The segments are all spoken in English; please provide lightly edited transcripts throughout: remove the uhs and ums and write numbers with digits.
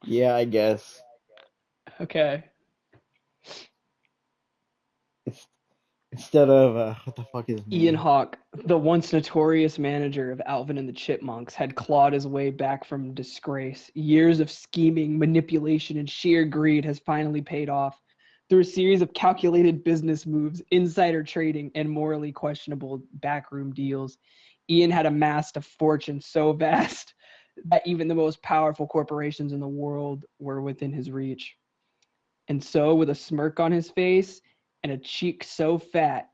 Yeah, I guess. Okay. It's, instead of what the fuck is his Ian name? Hawke, the once notorious manager of Alvin and the Chipmunks, had clawed his way back from disgrace. Years of scheming, manipulation, and sheer greed has finally paid off. Through a series of calculated business moves, insider trading, and morally questionable backroom deals, Ian had amassed a fortune so vast that even the most powerful corporations in the world were within his reach. And so, with a smirk on his face and a cheek so fat,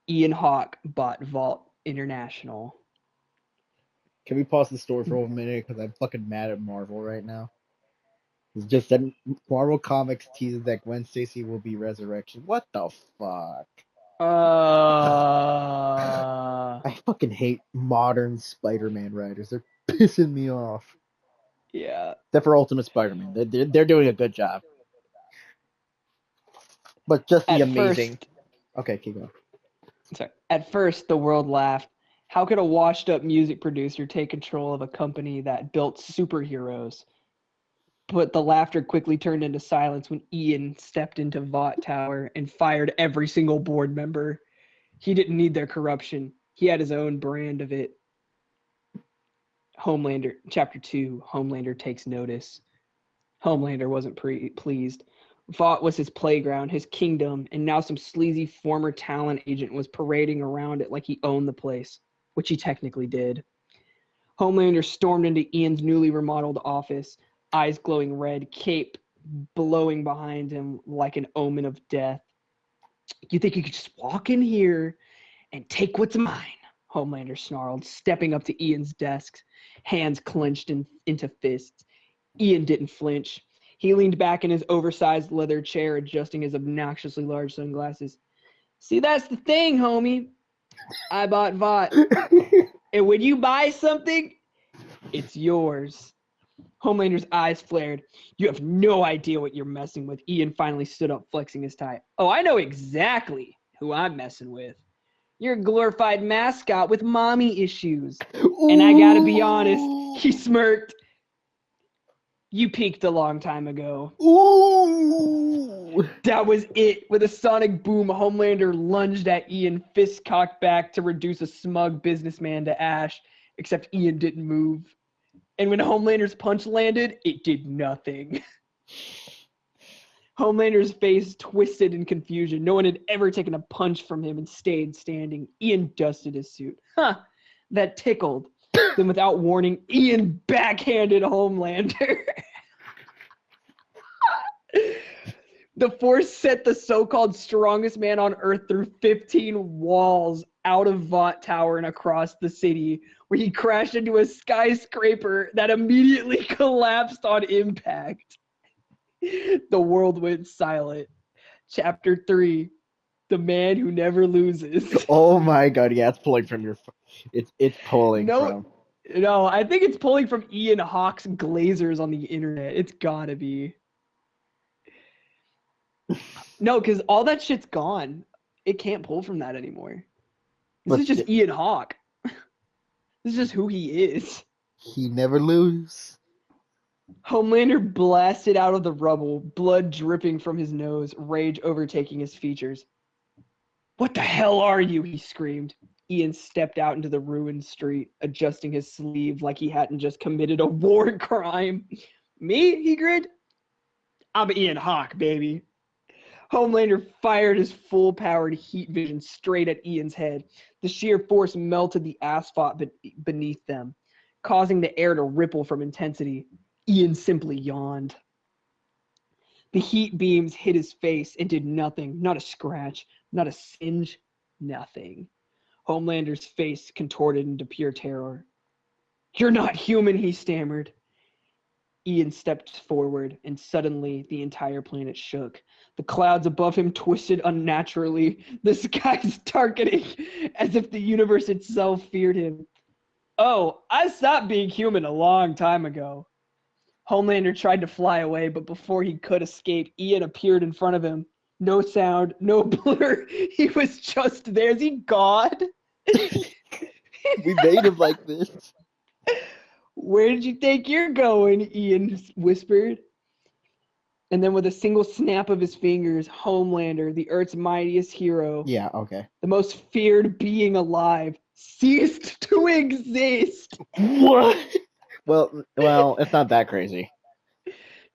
Ian Hawke bought Vault International. Can we pause the story for a minute? Because I'm fucking mad at Marvel right now. It's just that Marvel Comics teases that Gwen Stacy will be Resurrection. What the fuck? Uh, I fucking hate modern Spider-Man writers. They're pissing me off. yeah. Except for Ultimate Spider-Man, they're doing a good job. But just the At amazing. first, Okay, keep going. at first, the world laughed. How could a washed-up music producer take control of a company that built superheroes? But the laughter quickly turned into silence when Ian stepped into Vought Tower and fired every single board member. He didn't need their corruption. He had his own brand of it. Homelander, Chapter 2, Homelander takes notice. Homelander wasn't pleased. Vought was his playground, his kingdom, and now some sleazy former talent agent was parading around it like he owned the place, which he technically did. Homelander stormed into Ian's newly remodeled office, eyes glowing red, cape blowing behind him like an omen of death. You think you could just walk in here and take what's mine? Homelander snarled, stepping up to Ian's desk, hands clenched into fists. Ian didn't flinch. He leaned back in his oversized leather chair, adjusting his obnoxiously large sunglasses. See, that's the thing, homie. I bought Vought. And when you buy something, it's yours. Homelander's eyes flared. You have no idea what you're messing with. Ian finally stood up, flexing his tie. Oh, I know exactly who I'm messing with. You're a glorified mascot with mommy issues. And I gotta be honest, Ooh, he smirked. You peaked a long time ago. ooh. That was it. With a sonic boom, Homelander lunged at Ian, fist cocked back to reduce a smug businessman to ash, except Ian didn't move. And when Homelander's punch landed, it did nothing. Homelander's face twisted in confusion. No one had ever taken a punch from him and stayed standing. Ian dusted his suit. Huh, that tickled. Then, without warning, Ian backhanded Homelander. The force sent the so-called strongest man on Earth through 15 walls out of Vought Tower and across the city, where he crashed into a skyscraper that immediately collapsed on impact. The world went silent. Chapter 3, The Man Who Never Loses. Oh my god, yeah, it's pulling from your. It's pulling No, from. no, I think it's pulling from Ian Hawke's glazers on the internet. It's gotta be. No, because all that shit's gone. It can't pull from that anymore. This But is just Ian Hawke. This is just who he is. he never lose. Homelander blasted out of the rubble, blood dripping from his nose, rage overtaking his features. What the hell are you? He screamed. Ian stepped out into the ruined street, adjusting his sleeve like he hadn't just committed a war crime. Me? He grinned. I'm Ian Hawke, baby. Homelander fired his full-powered heat vision straight at Ian's head. The sheer force melted the asphalt beneath them, causing the air to ripple from intensity. Ian simply yawned. The heat beams hit his face and did nothing. Not a scratch, not a singe, nothing. Homelander's face contorted into pure terror. You're not human, he stammered. Ian stepped forward, and suddenly the entire planet shook. The clouds above him twisted unnaturally, the skies darkening as if the universe itself feared him. Oh, I stopped being human a long time ago. Homelander tried to fly away, but before he could escape, Ian appeared in front of him. No sound, no blur. He was just there. Is he God? We made him like this. Where did you think you're going? Ian whispered. And then with a single snap of his fingers, Homelander, the Earth's mightiest hero, Yeah, okay. the most feared being alive, ceased to exist. What? Well, it's not that crazy.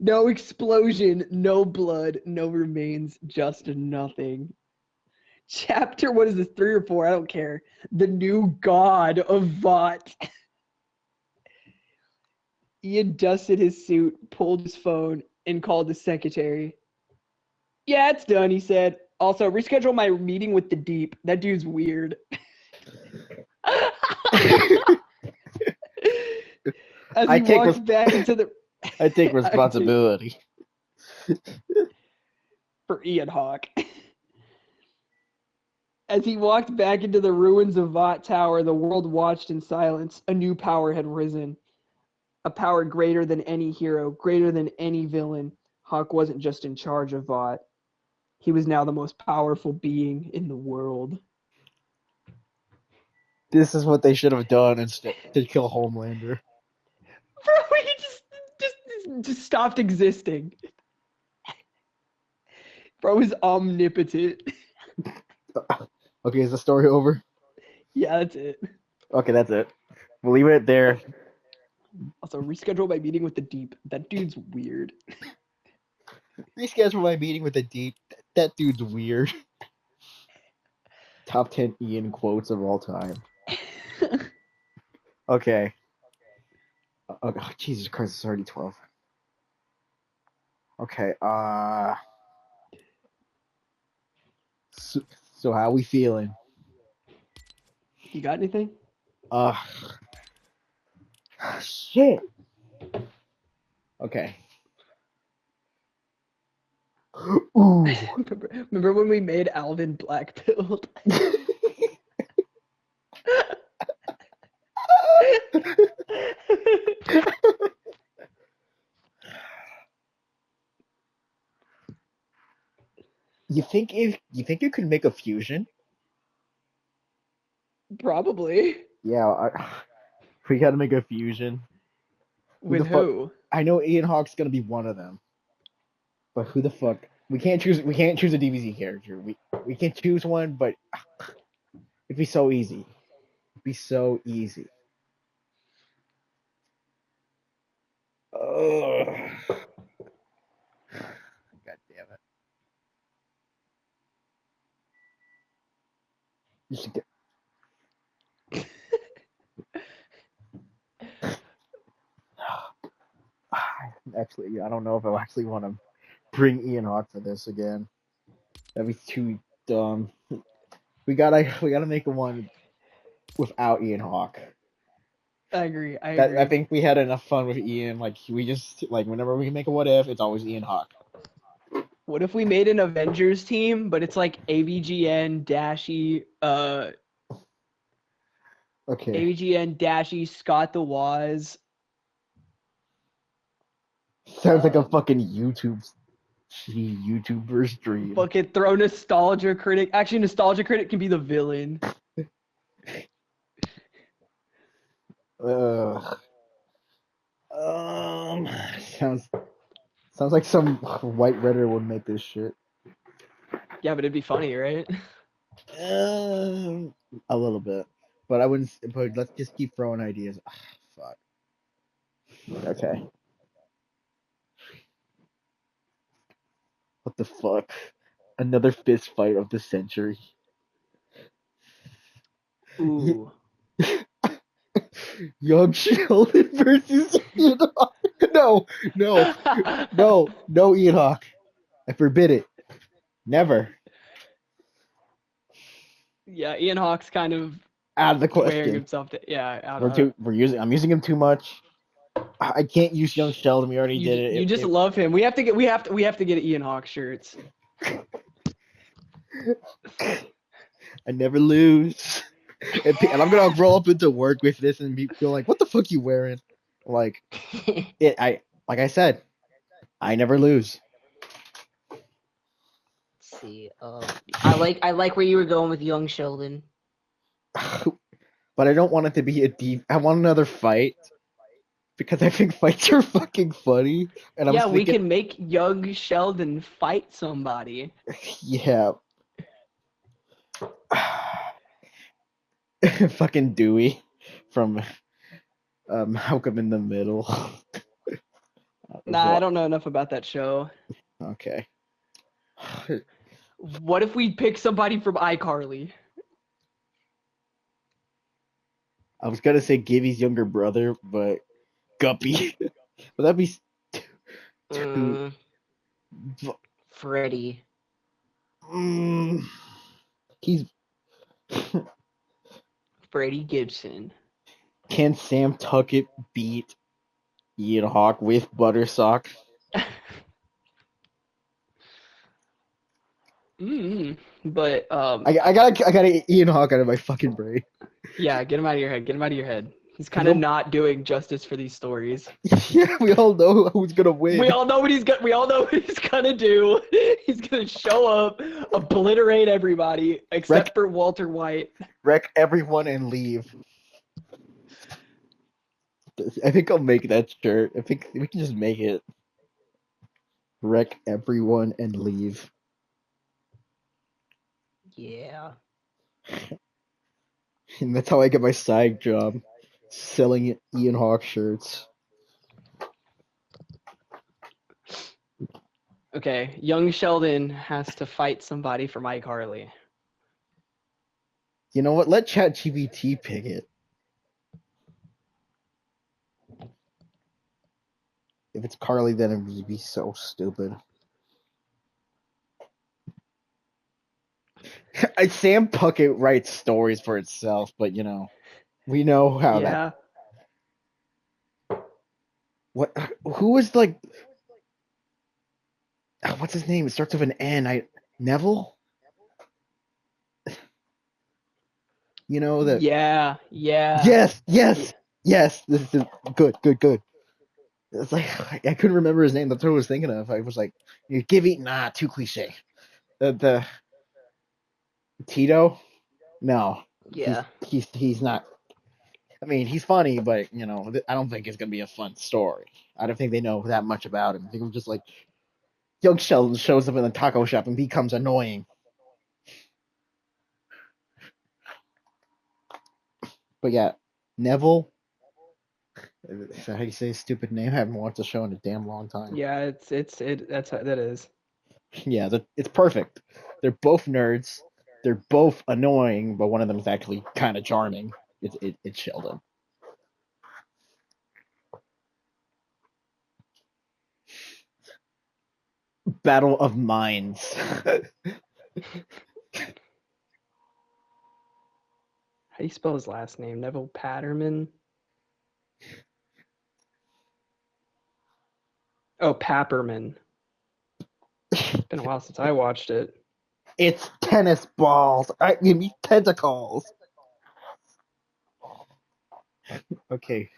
No explosion, no blood, no remains, just nothing. Chapter, what is this, 3 or 4? I don't care. The new god of Vought. Ian dusted his suit, pulled his phone, and called the secretary. Yeah, it's done, he said. Also, reschedule my meeting with the Deep. That dude's weird. As he walked back into the... I take responsibility. For Ian Hawke. As he walked back into the ruins of Vought Tower, the world watched in silence. A new power had risen. A power greater than any hero, greater than any villain. Hawke wasn't just in charge of Vought. He was now the most powerful being in the world. This is what they should have done instead to kill Homelander. Bro, he just stopped existing. Bro is omnipotent. Okay, is the story over? Yeah, that's it. Okay, that's it. We'll leave it there. Also, reschedule my meeting with the Deep. That dude's weird. Reschedule my meeting with the Deep. That dude's weird. Top 10 Ian quotes of all time. Okay. Oh, Jesus Christ, it's already 12. Okay, so how we feeling? You got anything? Shit. Okay. Ooh. Remember when we made Alvin black-pilled? You think you could make a fusion? Probably. Yeah, we gotta make a fusion. With who? I know Ian Hawke's gonna be one of them, but who the fuck? We can't choose a DBZ character. We can choose one, but it'd be so easy. It'd be so easy. Ugh. God damn it. You should get... Actually, I don't know if I actually want to bring Ian Hawke for this again. That'd be too dumb. We gotta make one without Ian Hawke. I agree. I think we had enough fun with Ian. Like we just whenever we make a what if, it's always Ian Hawke. What if we made an Avengers team, but it's like AVGN, Dashy, Okay. AVGN, Dashy, Scott the Woz. Sounds like a fucking YouTuber stream. Fucking throw Nostalgia Critic. Actually, Nostalgia Critic can be the villain. Sounds like some white redditor would make this shit. Yeah, but it'd be funny, right? A little bit, but I wouldn't. But let's just keep throwing ideas. Fuck. Okay. What the fuck? Another fist fight of the century. Ooh. Young Sheldon versus Ian Hawke. No, Ian Hawke. I forbid it. Never. Yeah, Ian Hawke's kind of Out of the question. wearing himself to, yeah, I'm using him too much. I can't use Young Sheldon. We already did it. You just love him. We have to get Ian Hawke shirts. I never lose. And I'm gonna roll up into work with this and feel like, what the fuck you wearing? Like like I said, I never lose. Let's see. I like where you were going with Young Sheldon. But I don't want it to be a deep. I want another fight because I think fights are fucking funny, and I'm Yeah, we thinking, can make young Sheldon fight somebody. yeah, fucking Dewey from Malcolm in the Middle. Nah, I don't know enough about that show. Okay. What if we pick somebody from iCarly? I was gonna say Gibby's younger brother, but Guppy. But that'd be too. Freddy. Mm, he's. Freddie Gibson. Can Sam Tuckett beat Ian Hawk with Buttersock? But I gotta Ian Hawk out of my fucking brain. yeah, get him out of your head. Get him out of your head. He's kind of not doing justice for these stories. Yeah, we all know who's gonna win. We all know what he's gonna. We all know what he's gonna do. He's gonna show up, obliterate everybody except for Walter White. Wreck everyone and leave. I think I'll make that shirt. I think we can just make it. Wreck everyone and leave. Yeah. And that's how I get my side job. Selling Ian Hawk shirts. Okay, young Sheldon has to fight somebody from iCarly. You know what? Let ChatGPT pick it. If it's Carly, then it would be so stupid. Sam Puckett writes stories for itself, but you know, we know how that. What? Who was like? What's his name? It starts with an N. Neville. You know that. Yeah. Yes. This is good. It's like I couldn't remember his name. That's what I was thinking of. I was like, "You're giving too cliche." The Tito, no. Yeah. He's not. I mean, he's funny, but you know, I don't think it's gonna be a fun story. I don't think they know that much about him. I think it was just like young Sheldon shows up in the taco shop and becomes annoying. But yeah, Neville. Is that how you say his stupid name? I haven't watched the show in a damn long time. Yeah, that is. Yeah, it's perfect. They're both nerds. They're both annoying, but one of them is actually kind of charming. It's Sheldon. Battle of Minds. How do you spell his last name? Neville Patterman? Oh, Papperman. It's been a while since I watched it. It's tennis balls. I mean tentacles. Okay.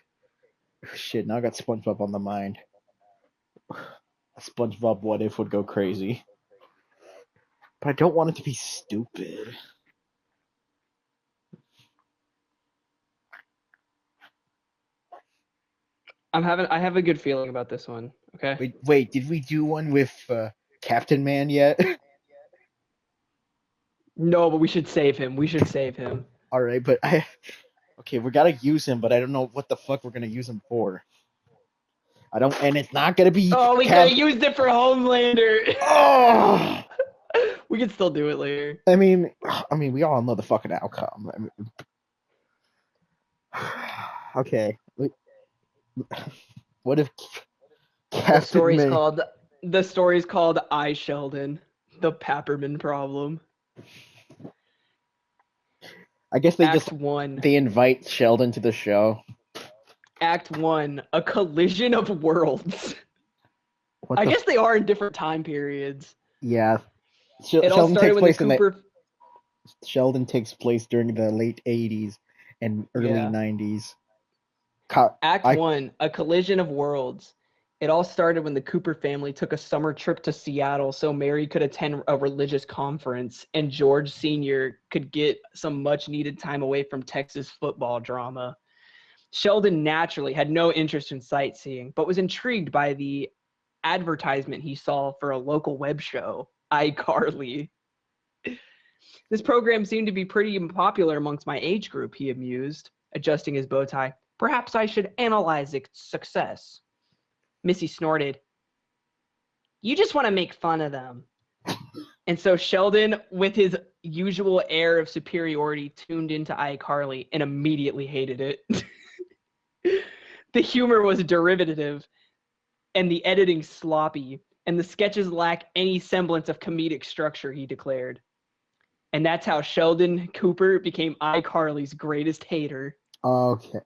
Shit, now I got SpongeBob on the mind. SpongeBob What If would go crazy. But I don't want it to be stupid. I have a good feeling about this one. Okay. Wait, did we do one with Captain Man yet? No, but we should save him. We should save him. All right, but okay, we gotta use him, but I don't know what the fuck we're gonna use him for. And it's not gonna be. Oh, we could have used it for Homelander. Oh! We can still do it later. I mean, we all know the fucking outcome. I mean, okay. What if The story's called I, Sheldon, the Papperman problem. I guess they Act 1. They invite Sheldon to the show. Act 1, a collision of worlds. I guess they are in different time periods. Yeah. Sheldon takes place during the late 80s and early 90s. Act 1, a collision of worlds. It all started when the Cooper family took a summer trip to Seattle so Mary could attend a religious conference and George Sr. could get some much needed time away from Texas football drama. Sheldon naturally had no interest in sightseeing, but was intrigued by the advertisement he saw for a local web show, iCarly. This program seemed to be pretty popular amongst my age group, he amused, adjusting his bow tie. Perhaps I should analyze its success. Missy snorted. You just want to make fun of them. And so Sheldon, with his usual air of superiority, tuned into iCarly and immediately hated it. The humor was derivative, and the editing sloppy, and the sketches lack any semblance of comedic structure, he declared. And that's how Sheldon Cooper became iCarly's greatest hater. Okay.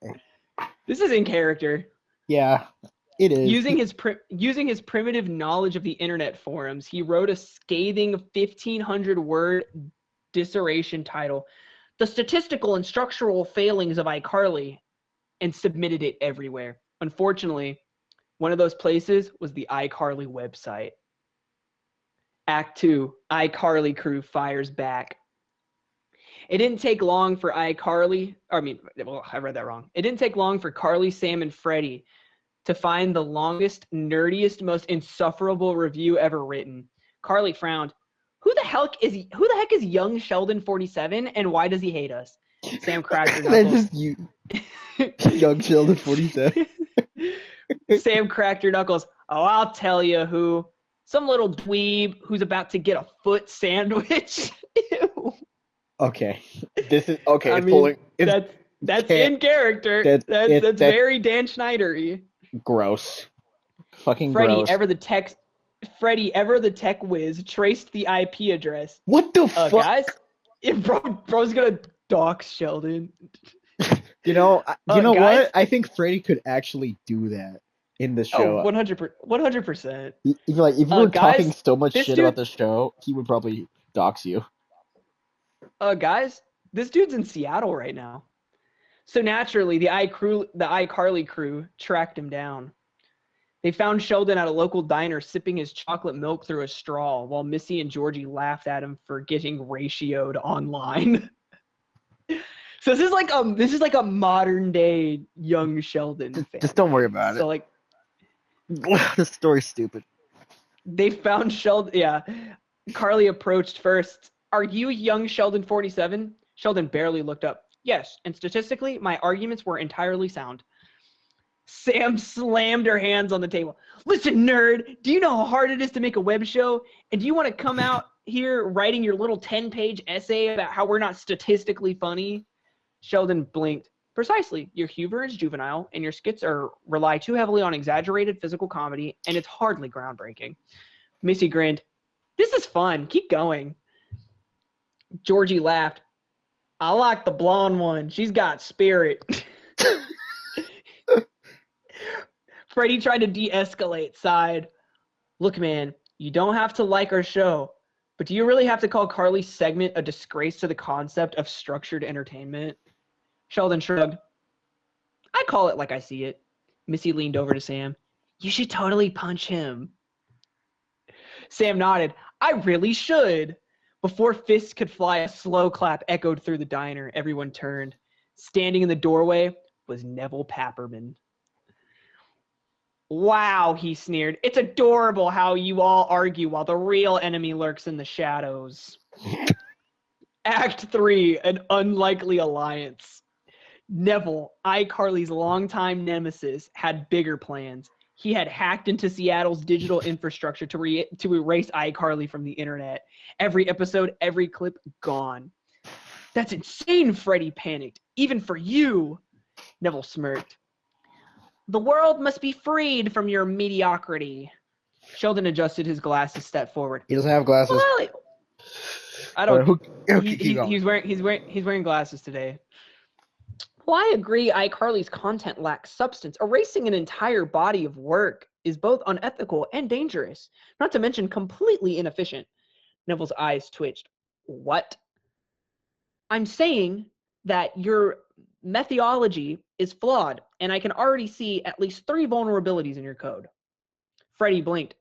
This is in character. Yeah, it is. Using his primitive knowledge of the internet forums, he wrote a scathing 1,500-word dissertation titled "The Statistical and Structural Failings of iCarly," and submitted it everywhere. Unfortunately, one of those places was the iCarly website. Act 2, iCarly crew fires back. It didn't take long for I read that wrong. It didn't take long for Carly, Sam, and Freddie to find the longest, nerdiest, most insufferable review ever written. Carly frowned. Who the heck is young Sheldon 47, and why does he hate us? Sam cracked her That's knuckles. just you. Young Sheldon 47. Sam cracked her knuckles. Oh, I'll tell you who. Some little dweeb who's about to get a foot sandwich. Ew. Okay. This is okay. I It's mean, pulling. It's that's can't- in character. That's very Dan Schneider-y. gross. Fucking Freddie gross. ever the tech whiz traced the IP address. What the fuck? Guys, bro's gonna dox Sheldon. You know guys? what? I think Freddie could actually do that in the show. 100%. If you were guys, talking so much this shit dude- about the show, he would probably dox you. Guys, this dude's in Seattle right now. So naturally, the iCarly crew tracked him down. They found Sheldon at a local diner sipping his chocolate milk through a straw, while Missy and Georgie laughed at him for getting ratioed online. So this is like a modern day young Sheldon fan. Just don't worry about So it. This story's stupid. they found Sheldon. Yeah, Carly approached first. Are you young Sheldon 47? Sheldon barely looked up. Yes, and statistically, my arguments were entirely sound. Sam slammed her hands on the table. Listen, nerd, do you know how hard it is to make a web show? And do you want to come out here writing your little 10-page essay about how we're not statistically funny? Sheldon blinked. Precisely. Your humor is juvenile, and your skits rely too heavily on exaggerated physical comedy, and it's hardly groundbreaking. Missy grinned. This is fun. Keep going. Georgie laughed. I like the blonde one. She's got spirit. Freddie tried to de-escalate, sighed. Look, man, you don't have to like our show, but do you really have to call Carly's segment a disgrace to the concept of structured entertainment? Sheldon shrugged. I call it like I see it. Missy leaned over to Sam. You should totally punch him. Sam nodded. I really should. Before fists could fly, a slow clap echoed through the diner. Everyone turned. Standing in the doorway was Neville Papperman. Wow, he sneered. It's adorable how you all argue while the real enemy lurks in the shadows. Act 3, an unlikely alliance. Neville, iCarly's longtime nemesis, had bigger plans. He had hacked into Seattle's digital infrastructure to erase iCarly from the internet. Every episode, every clip, gone. That's insane, Freddie panicked. Even for you. Neville smirked. The world must be freed from your mediocrity. Sheldon adjusted his glasses, stepped forward. He doesn't have glasses. Well, I don't. Keep going. He's wearing glasses today. Well, I agree. iCarly's content lacks substance. Erasing an entire body of work is both unethical and dangerous, not to mention completely inefficient. Neville's eyes twitched. What? I'm saying that your methodology is flawed, and I can already see at least 3 vulnerabilities in your code. Freddie blinked.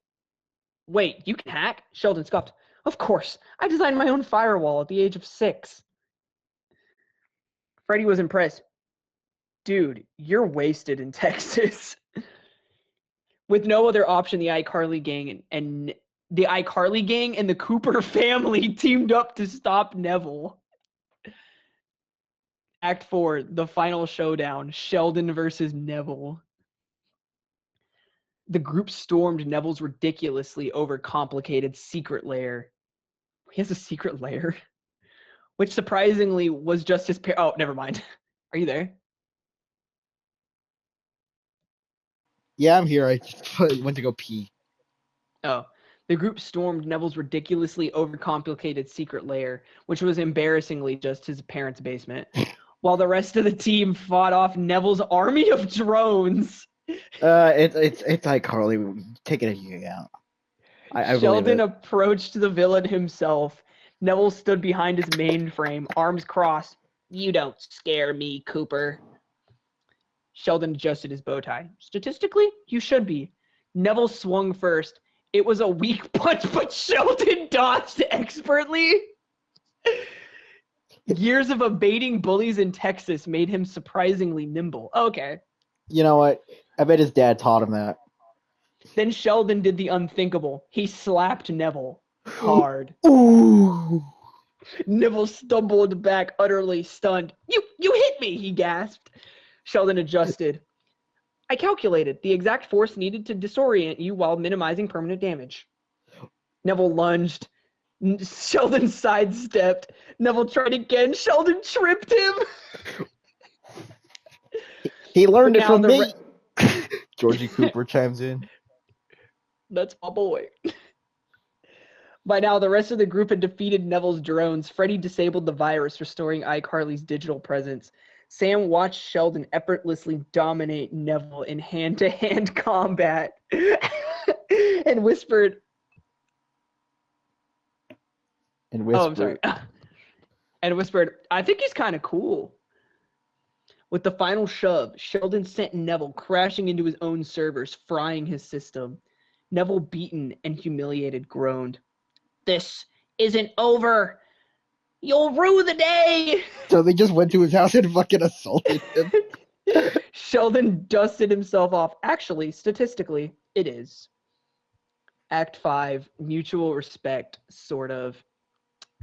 Wait, you can hack? Sheldon scoffed. Of course. I designed my own firewall at the age of 6. Freddie was impressed. Dude, you're wasted in Texas. With no other option, the iCarly gang and the iCarly gang and the Cooper family teamed up to stop Neville. Act 4, the final showdown, Sheldon versus Neville. The group stormed Neville's ridiculously overcomplicated secret lair. He has a secret lair? Which surprisingly was just his oh, never mind. Are you there? Yeah, I'm here. I just went to go pee. Oh. The group stormed Neville's ridiculously overcomplicated secret lair, which was embarrassingly just his parents' basement, while the rest of the team fought off Neville's army of drones. It's iCarly. Take it as you out. I believe Sheldon it. approached the villain himself. Neville stood behind his mainframe, arms crossed. You don't scare me, Cooper. Sheldon adjusted his bow tie. Statistically, you should be. Neville swung first. It was a weak punch, but Sheldon dodged expertly. Years of evading bullies in Texas made him surprisingly nimble. Okay. You know what? I bet his dad taught him that. Then Sheldon did the unthinkable. He slapped Neville hard. Ooh. Neville stumbled back, utterly stunned. You hit me, he gasped. Sheldon adjusted. I calculated the exact force needed to disorient you while minimizing permanent damage. Neville lunged. Sheldon sidestepped. Neville tried again. Sheldon tripped him. He learned But it now from the me. Georgie Cooper chimes in. That's my boy. By now, the rest of the group had defeated Neville's drones. Freddy disabled the virus, restoring iCarly's digital presence. Sam watched Sheldon effortlessly dominate Neville in hand-to-hand combat and whispered, Oh, I'm sorry. And whispered, I think he's kind of cool. With the final shove, Sheldon sent Neville crashing into his own servers, frying his system. Neville, beaten and humiliated, groaned. This isn't over. You'll rue the day. So they just went to his house and fucking assaulted him. Sheldon dusted himself off. Actually, statistically, it is. Act 5, mutual respect, sort of.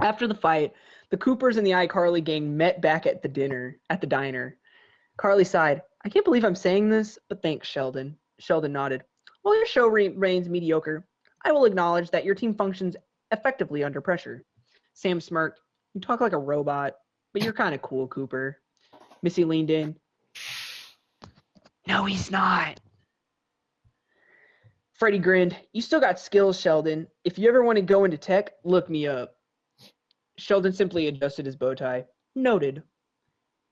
After the fight, the Coopers and the iCarly gang met back at the diner. Carly sighed. I can't believe I'm saying this, but thanks, Sheldon. Sheldon nodded. While your show remains mediocre, I will acknowledge that your team functions effectively under pressure. Sam smirked. You talk like a robot, but you're kind of cool, Cooper. Missy leaned in. No, he's not. Freddie grinned. You still got skills, Sheldon. If you ever want to go into tech, look me up. Sheldon simply adjusted his bow tie. Noted.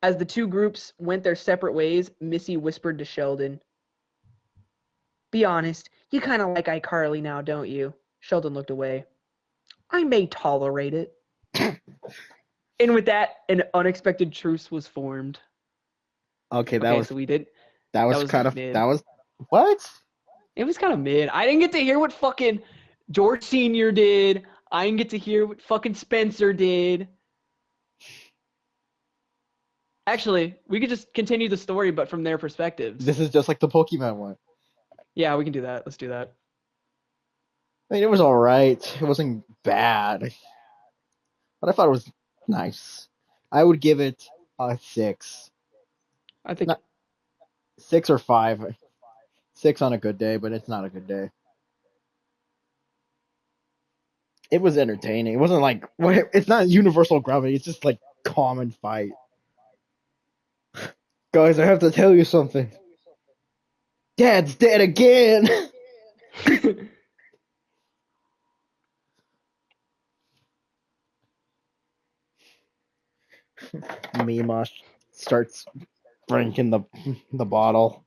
As the two groups went their separate ways, Missy whispered to Sheldon. Be honest, you kind of like iCarly now, don't you? Sheldon looked away. I may tolerate it. And with that, an unexpected truce was formed. Okay, That was kind of mid. that was what? It was kind of mid. I didn't get to hear what fucking George Sr. did. I didn't get to hear what fucking Spencer did. Actually, we could just continue the story, but from their perspectives. This is just like the Pokemon one. Yeah, we can do that. Let's do that. I mean, it was alright. It wasn't bad. But I thought it was nice. I would give it a 6. I think 6 or 5. 6 on a good day, but it's not a good day. It was entertaining. It wasn't like it's not universal gravity. It's just like common fight. Guys, I have to tell you something. Dad's dead again. Mima starts drinking the bottle.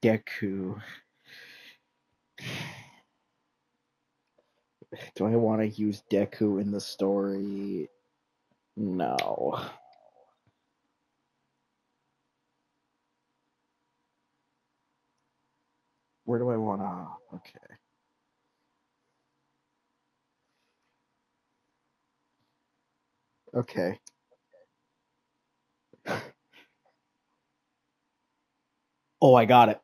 Deku. Do I want to use Deku in the story? No. Where do I want to? Okay. Okay. Oh, I got it.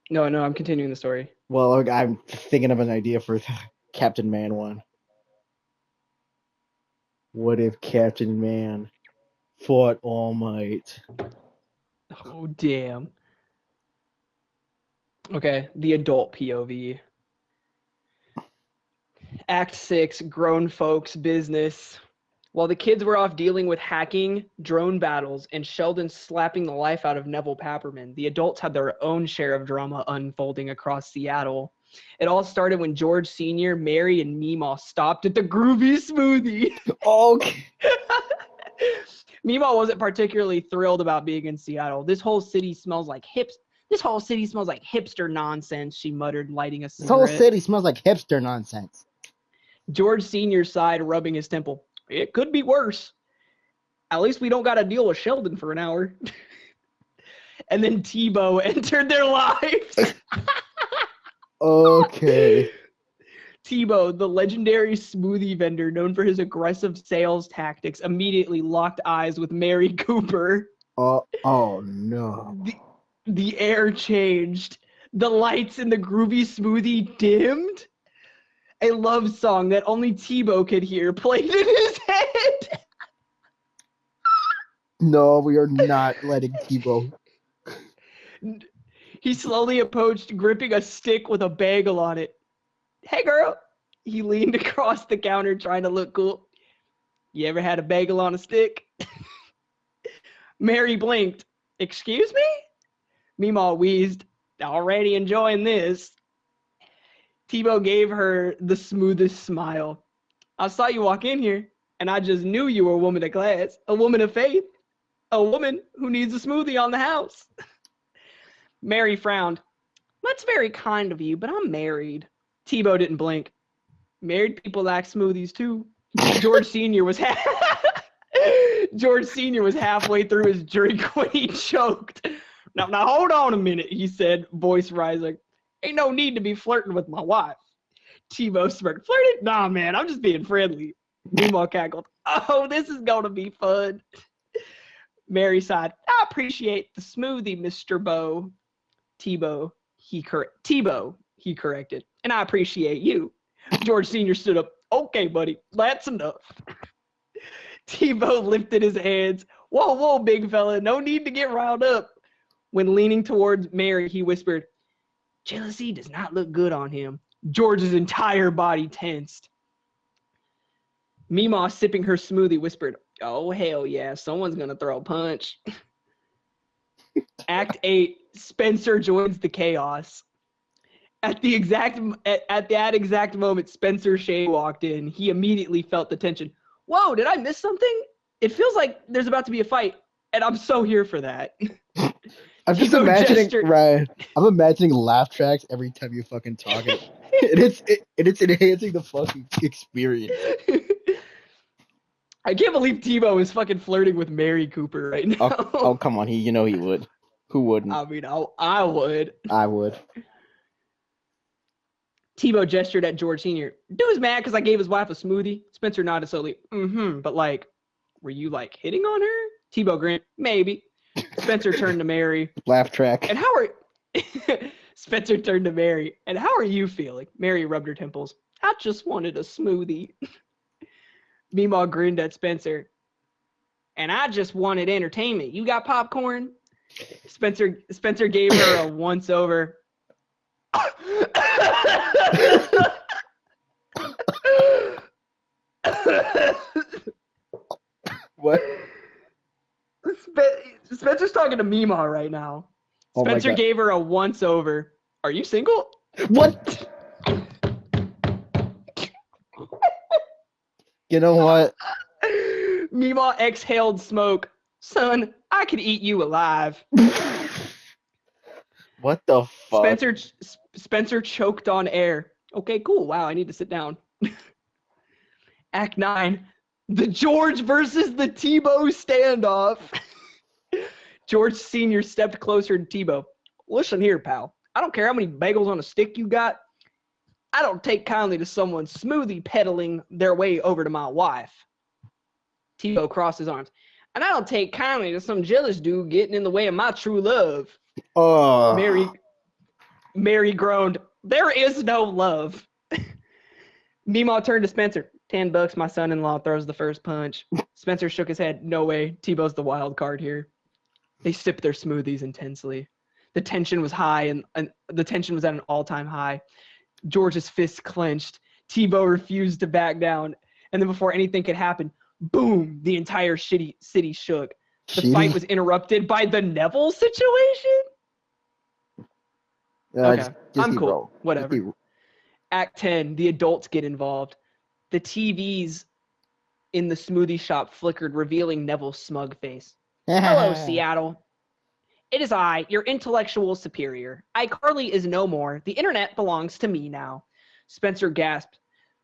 No, I'm continuing the story. Well, I'm thinking of an idea for the Captain Man one. What if Captain Man fought All Might? Oh, damn. Okay, the adult POV. Act 6, grown folks business. While the kids were off dealing with hacking, drone battles, and Sheldon slapping the life out of Neville Papperman, the adults had their own share of drama unfolding across Seattle. It all started when George Sr., Mary, and Meemaw stopped at the Groovy Smoothie. Okay. Meemaw wasn't particularly thrilled about being in Seattle. This whole city smells like hipster nonsense, she muttered, lighting a This whole cigarette. city smells like hipster nonsense. George Sr. sighed, rubbing his temple. It could be worse. At least we don't got to deal with Sheldon for an hour. And then Tebow entered their lives. Okay. Tebow, the legendary smoothie vendor known for his aggressive sales tactics, immediately locked eyes with Mary Cooper. Oh no. The air changed. The lights in the groovy smoothie dimmed. A love song that only Tebow could hear played in his head. No, we are not letting Tebow. He slowly approached, gripping a stick with a bagel on it. Hey, girl. He leaned across the counter, trying to look cool. You ever had a bagel on a stick? Mary blinked. Excuse me? Meemaw wheezed. Already enjoying this. Tebow gave her the smoothest smile. I saw you walk in here, and I just knew you were a woman of class, a woman of faith, a woman who needs a smoothie on the house. Mary frowned. That's very kind of you, but I'm married. Tebow didn't blink. Married people like smoothies too. George Sr. was George Sr. was halfway through his drink when he choked. Now hold on a minute, he said, voice rising. Ain't no need to be flirting with my wife. Tebow smirked. Flirting? Nah, man, I'm just being friendly. Meemaw cackled. Oh, this is gonna be fun. Mary sighed. I appreciate the smoothie, Mr. Bow. Tebow, he corrected. And I appreciate you. George Sr. stood up. Okay, buddy, that's enough. Tebow lifted his hands. Whoa, big fella, no need to get riled up. When leaning towards Mary, he whispered, jealousy does not look good on him. George's entire body tensed. Meemaw, sipping her smoothie, whispered, oh, hell yeah, someone's going to throw a punch. Act 8, Spencer joins the chaos. At that exact moment, Spencer Shea walked in. He immediately felt the tension. Whoa, did I miss something? It feels like there's about to be a fight, and I'm so here for that. I'm just imagining, Ryan. I'm imagining laugh tracks every time you fucking talk. It's enhancing the fucking experience. I can't believe Tebow is fucking flirting with Mary Cooper right now. Oh come on, he would. Who wouldn't? I mean, I would. I would. Tebow gestured at George Sr. Dude's mad because I gave his wife a smoothie. Spencer nodded slowly. But like, were you like hitting on her? Tebow grinned. Maybe. Spencer turned to Mary. Laugh track. And how are Spencer turned to Mary. And how are you feeling? Mary rubbed her temples. I just wanted a smoothie. Meemaw grinned at Spencer. And I just wanted entertainment. You got popcorn? Spencer gave her a once over. What? Spencer's talking to Meemaw right now. Oh Spencer gave her a once over. Are you single? What? You know what? Meemaw exhaled smoke. Son, I could eat you alive. What the fuck? Spencer choked on air. Okay, cool. Wow, I need to sit down. Act 9, the George versus the Tebow standoff. George Sr. stepped closer to Tebow. Listen here, pal. I don't care how many bagels on a stick you got. I don't take kindly to someone smoothie peddling their way over to my wife. Tebow crossed his arms. And I don't take kindly to some jealous dude getting in the way of my true love. Oh, Mary groaned. There is no love. Meemaw turned to Spencer. $10, my son-in-law throws the first punch. Spencer shook his head. No way. Tebow's the wild card here. They sipped their smoothies intensely. The tension was high, and the tension was at an all-time high. George's fists clenched. Tebow refused to back down. And then before anything could happen, boom, the entire city shook. The fight was interrupted by the Neville situation? Okay, just I'm keep cool. rolling. Whatever. Just keep- Act 10, the adults get involved. The TVs in the smoothie shop flickered, revealing Neville's smug face. Hello, Seattle. It is I, your intellectual superior. iCarly is no more. The internet belongs to me now. Spencer gasped.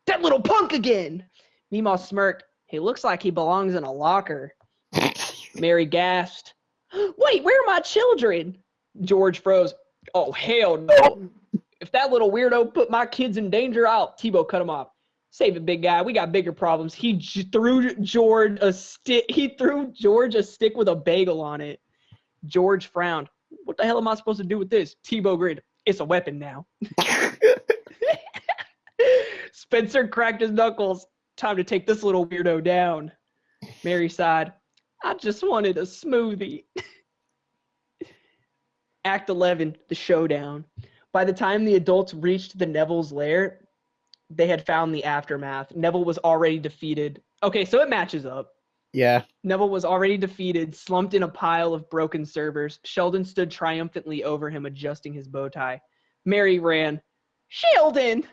That little punk again! Meemaw smirked. He looks like he belongs in a locker. Mary gasped. Wait, where are my children? George froze. Oh, hell no. If that little weirdo put my kids in danger, Tebow cut him off. Save it, big guy. We got bigger problems. He threw George a stick. He threw George a stick with a bagel on it. George frowned. What the hell am I supposed to do with this? Tebow grinned. It's a weapon now. Spencer cracked his knuckles. Time to take this little weirdo down. Mary sighed. I just wanted a smoothie. Act 11, the showdown. By the time the adults reached the Neville's lair, they had found the aftermath. Neville was already defeated. Okay, so it matches up. Yeah. Neville was already defeated, slumped in a pile of broken servers. Sheldon stood triumphantly over him, adjusting his bow tie. Mary ran. Sheldon!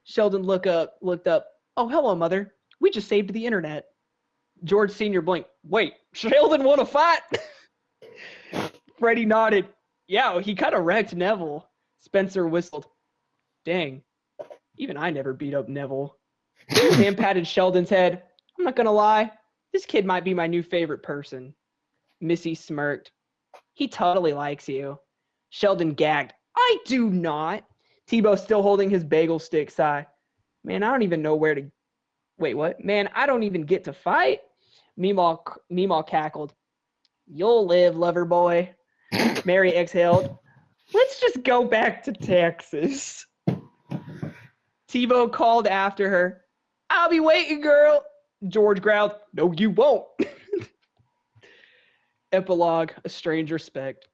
Sheldon looked up. Oh, hello, Mother. We just saved the internet. George Sr. blinked. Wait, Sheldon want to fight? Freddie nodded. Yeah, he kind of wrecked Neville. Spencer whistled. Dang, even I never beat up Neville. Sam patted Sheldon's head. I'm not going to lie. This kid might be my new favorite person. Missy smirked. He totally likes you. Sheldon gagged. I do not. Tebow still holding his bagel stick sigh. Man, I don't even know where to... Wait, what? Man, I don't even get to fight? Meemaw cackled. You'll live, lover boy. Mary exhaled. Let's just go back to Texas. Tebow called after her. I'll be waiting, girl. George growled. No, you won't. Epilogue, A Strange Respect.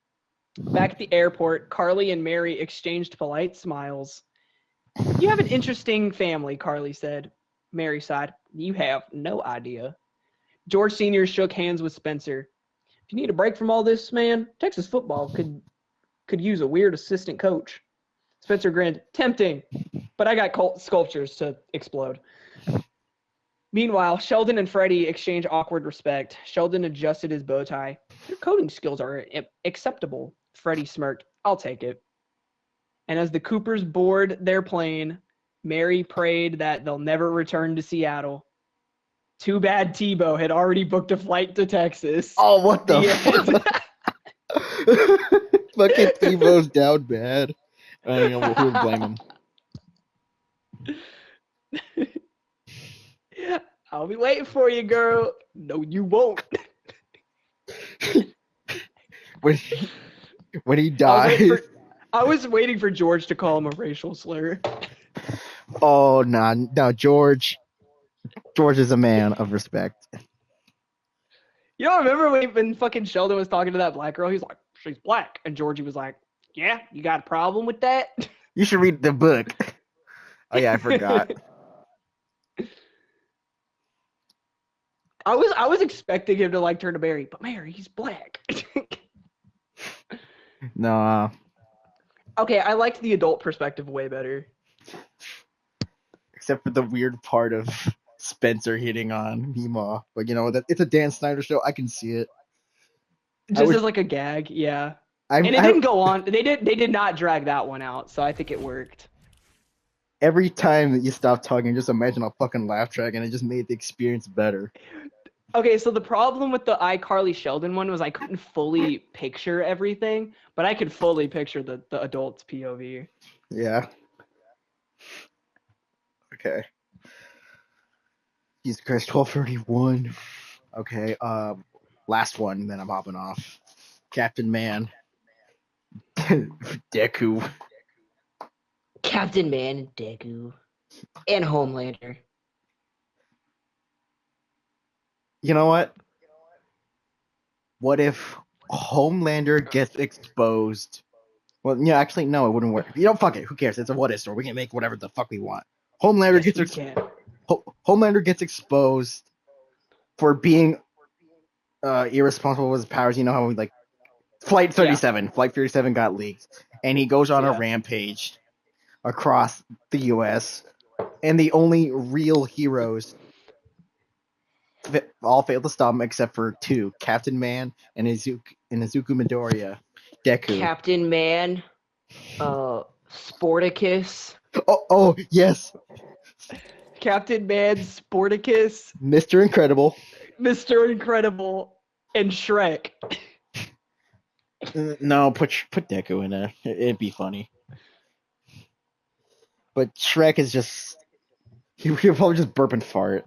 Back at the airport, Carly and Mary exchanged polite smiles. You have an interesting family, Carly said. Mary sighed. You have no idea. George Sr. shook hands with Spencer. If you need a break from all this, man, Texas football could use a weird assistant coach. Spencer grinned. Tempting, but I got sculptures to explode. Meanwhile, Sheldon and Freddie exchanged awkward respect. Sheldon adjusted his bow tie. Your coding skills are acceptable. Freddie smirked. I'll take it. And as the Coopers board their plane, Mary prayed that they'll never return to Seattle. Too bad Tebow had already booked a flight to Texas. Oh, what the fuck? Fucking Tebow's down bad. I don't know who would blame him. I'll be waiting for you, girl. No, you won't. When he dies. I was waiting for George to call him a racial slur. Oh, no, George. George is a man of respect. You don't remember when fucking Sheldon was talking to that black girl? He's like, she's black. And Georgie was like, yeah, you got a problem with that? You should read the book. Oh, yeah, I forgot. I was expecting him to like turn to Mary, but Mary, he's black. No. Okay, I liked the adult perspective way better. Except for the weird part of Spencer hitting on Meemaw. But you know, it's a Dan Snyder show. I can see it. Just as like a gag, yeah. And it didn't go on. They did not drag that one out, so I think it worked. every time that you stop talking, just imagine a fucking laugh track, and it just made the experience better. Okay, so the problem with the iCarly Sheldon one was I couldn't fully picture everything, but I could fully picture the adult's POV. Yeah. Okay. Jesus Christ, 12:31. Okay. Last one. Then I'm hopping off. Captain Man. Deku. Captain Man, Deku, and Homelander. You know what? What if Homelander gets exposed? Well, yeah, actually, no, it wouldn't work. You know, fuck it. Who cares? It's a what if story. We can make whatever the fuck we want. Homelander Yes, gets we can. Homelander gets exposed for being irresponsible with his powers. You know how like Flight 37 got leaked, and he goes on a Yeah. rampage across the U.S. and the only real heroes all failed to stop him except for two: Captain Man and Izuku Midoriya. Deku. Captain Man, Sporticus. Oh yes, Captain Man, Sporticus, Mr. Incredible. Mr. Incredible, and Shrek. No, put Deku in there. It'd be funny. But Shrek is just he'll probably just burp and fart.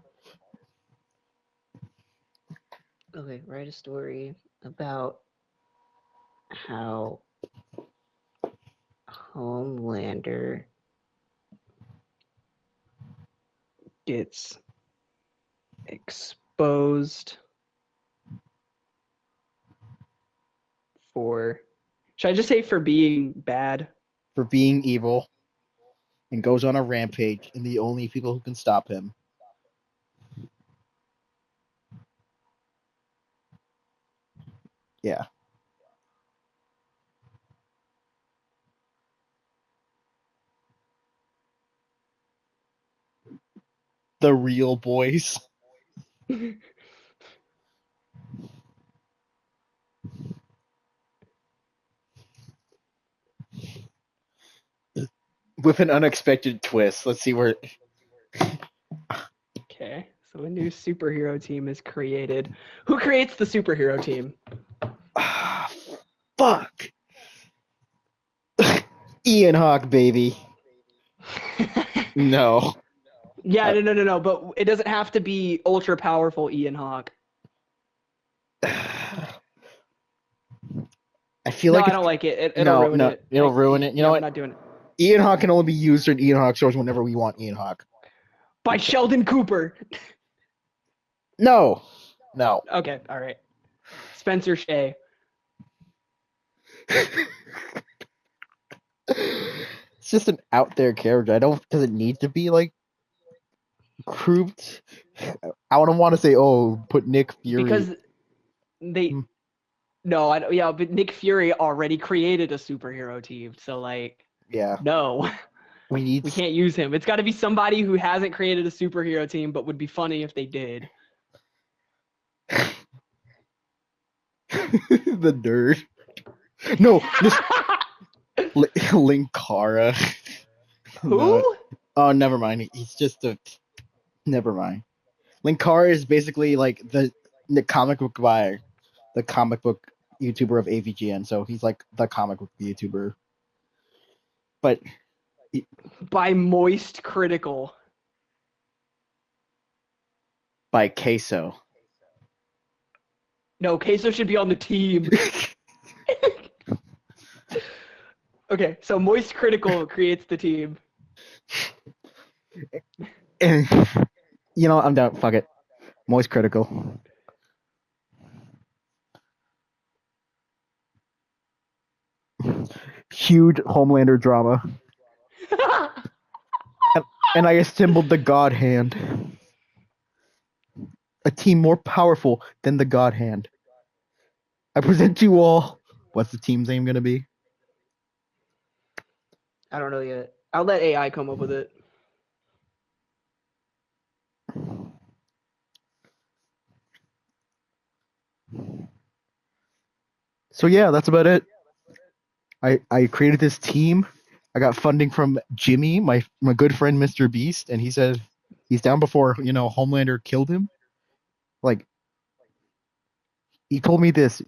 Okay, write a story about how Homelander Gets exposed for. Should I just say for being bad? For being evil and goes on a rampage, and the only people who can stop him. Yeah. The real boys. With an unexpected twist. Let's see where. Okay, so a new superhero team is created. Who creates the superhero team? Fuck. Ian Hawke, baby. No. Yeah, no. But it doesn't have to be ultra powerful Ian Hawke. I feel No, like I don't like it. It'll ruin it. It'll ruin it. You know I'm what? not doing it. Ian Hawke can only be used in Ian Hawke stores whenever we want Ian Hawke. By Sheldon Cooper. No. Okay, all right. Spencer Shea. It's just an out there character. Does it need to be like grouped? I don't want to say, oh, put Nick Fury. Because they. Hmm. No, I don't. Yeah, but Nick Fury already created a superhero team, so like, Yeah. no, We we can't use him. It's got to be somebody who hasn't created a superhero team, but would be funny if they did. the nerd. No, this Linkara. Who? No. Oh, never mind. He's just a. Never mind. Linkara is basically like the comic book buyer, the comic book YouTuber of AVGN. So he's like the comic book YouTuber. But By Moist Critical. by Queso. No, Queso should be on the team. Okay, so Moist Critical creates the team. And, you know, I'm done. Fuck it. Moist Critical. Huge Homelander drama. And I assembled the God Hand. A team more powerful than the God Hand. I present to you all. What's the team's name gonna be? I don't know yet. I'll let AI come up with it. So yeah, that's about it. I created this team I got funding from Jimmy, my good friend Mr. Beast, and he said he's down before Homelander killed him. Like he told me this,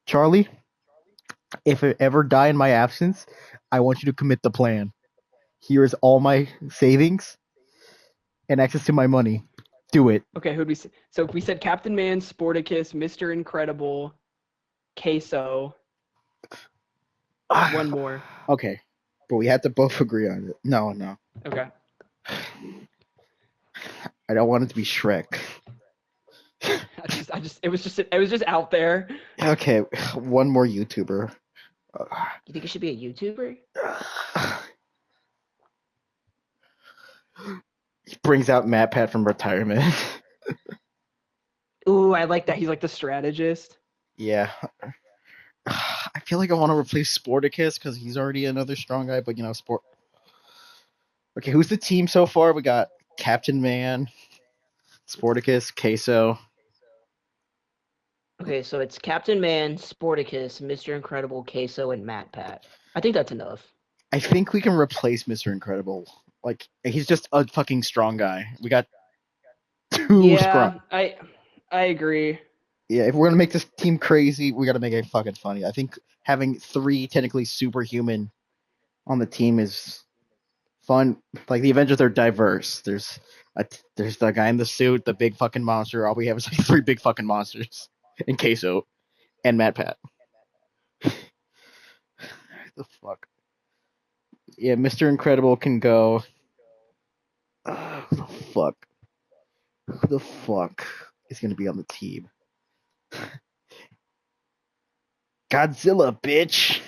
Charlie. If I ever die in my absence, I want you to commit the plan. Here is all my savings and access to my money. Do it. Okay, who'd we say? So we said Captain Man, Sporticus, Mr. Incredible, Queso. One more. Okay, but we had to both agree on it. No, Okay. I don't want it to be Shrek. It was just out there. Okay, one more YouTuber. You think it should be a YouTuber? He brings out Matt Pat from retirement. Ooh, I like that. He's like the strategist. Yeah. I feel like I want to replace Sporticus because he's already another strong guy, but Sport. Okay, who's the team so far? We got Captain Man, Sporticus, Queso. Okay, so it's Captain Man, Sporticus, Mr. Incredible, Queso, and Matt Pat. I think that's enough. I think we can replace Mr. Incredible. Like, he's just a fucking strong guy. We got two strong. I agree. Yeah, if we're gonna make this team crazy, we gotta make it fucking funny. I think having 3 technically superhuman on the team is fun. Like the Avengers are diverse. There's the guy in the suit, the big fucking monster. All we have is like 3 big fucking monsters, and Queso, and Matt Pat. The fuck. Yeah, Mr. Incredible can go. Who the fuck? Who the fuck is gonna be on the team? Godzilla, bitch.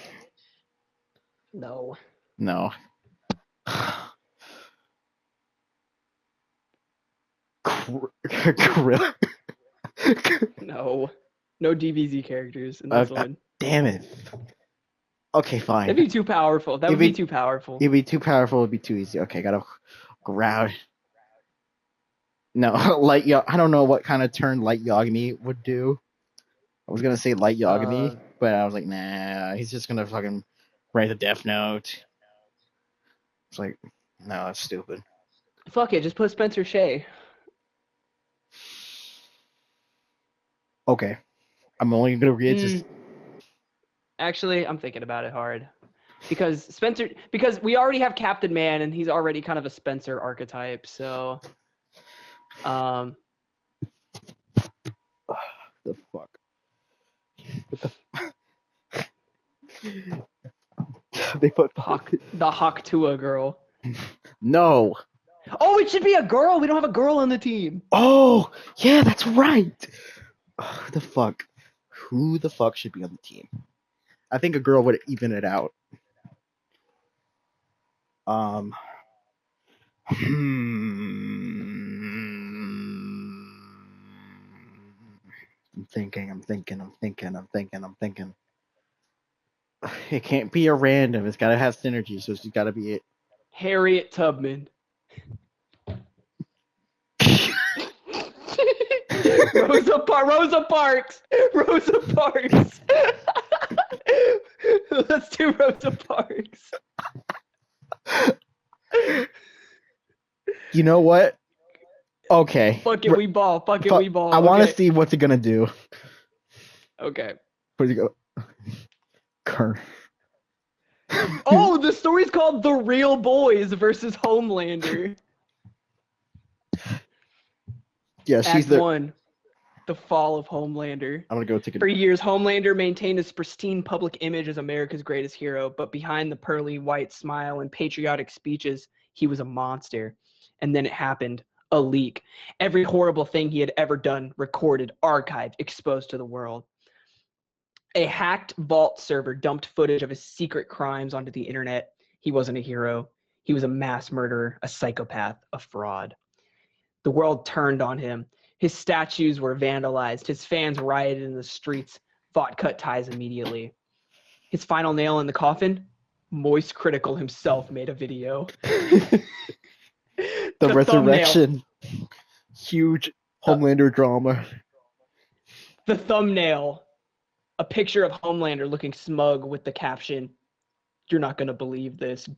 No. No. Gorilla. No DBZ characters in this one. Damn it. Okay, fine. That'd be too powerful. That would be too powerful. It'd be too powerful. It'd be too easy. Okay, gotta ground. No, I don't know what kind of turn Light Yagami would do. I was gonna say Light Yagami, but I was like, nah. He's just gonna fucking write a Death Note. It's like, no, that's stupid. Fuck it, just put Spencer Shea. Okay, I'm only gonna read just. Actually, I'm thinking about it hard. Because we already have Captain Man and he's already kind of a Spencer archetype, so The fuck. They put the Haktua girl. No. Oh, it should be a girl. We don't have a girl on the team. Oh, yeah, that's right. Who the fuck should be on the team? I think a girl would even it out. I'm thinking. It can't be a random. It's gotta have synergy, so it's gotta be it. Harriet Tubman. Rosa Parks. Let's do Rosa Parks. You know what? Okay. Fuck it, we ball. I want to see what's it gonna do. Okay. Where's it go? Kern. Oh, the story's called The Real Boys versus Homelander. Yeah, she's Act 1. The fall of Homelander. I'm gonna go take a. For years, Homelander maintained his pristine public image as America's greatest hero, but behind the pearly white smile and patriotic speeches, he was a monster. And then it happened. A leak. Every horrible thing he had ever done, recorded, archived, exposed to the world. A hacked vault server dumped footage of his secret crimes onto the internet. He wasn't a hero. He was a mass murderer, a psychopath, a fraud. The world turned on him. His statues were vandalized. His fans rioted in the streets, fought cut ties immediately. His final nail in the coffin? Moist Critical himself made a video. The resurrection. Thumbnail. Huge Homelander drama. The thumbnail. A picture of Homelander looking smug with the caption, You're not gonna believe this. ... I'm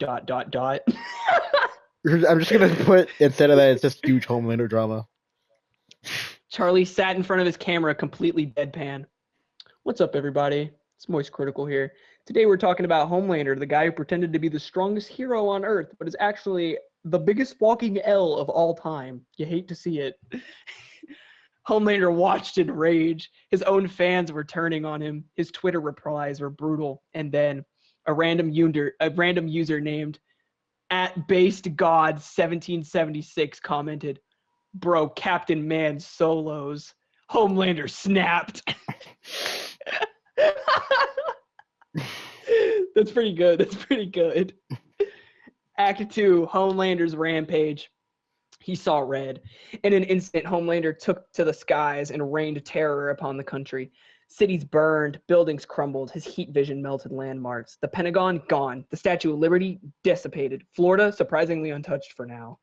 just gonna put, instead of that, it's just huge Homelander drama. Charlie sat in front of his camera, completely deadpan. What's up, everybody? It's Moist Critical here. Today we're talking about Homelander, the guy who pretended to be the strongest hero on Earth, but is actually the biggest walking L of all time. You hate to see it. Homelander watched in rage. His own fans were turning on him. His Twitter replies were brutal. And then a random user named @BasedGod1776 commented, "Bro, Captain Man solos." Homelander snapped. That's pretty good. That's pretty good. Act 2, Homelander's rampage. He saw red. In an instant, Homelander took to the skies and rained terror upon the country. Cities burned, buildings crumbled, his heat vision melted landmarks. The Pentagon, gone. The Statue of Liberty, dissipated. Florida, surprisingly untouched for now.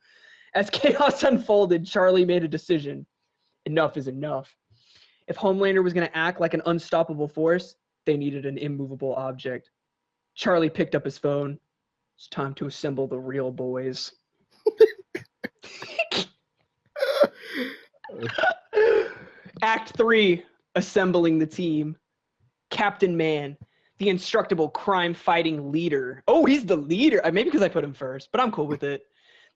As chaos unfolded, Charlie made a decision. Enough is enough. If Homelander was going to act like an unstoppable force, they needed an immovable object. Charlie picked up his phone. It's time to assemble the real boys. Act 3, assembling the team. Captain Man, the indestructible crime-fighting leader. Oh, he's the leader. Maybe because I put him first, but I'm cool with it.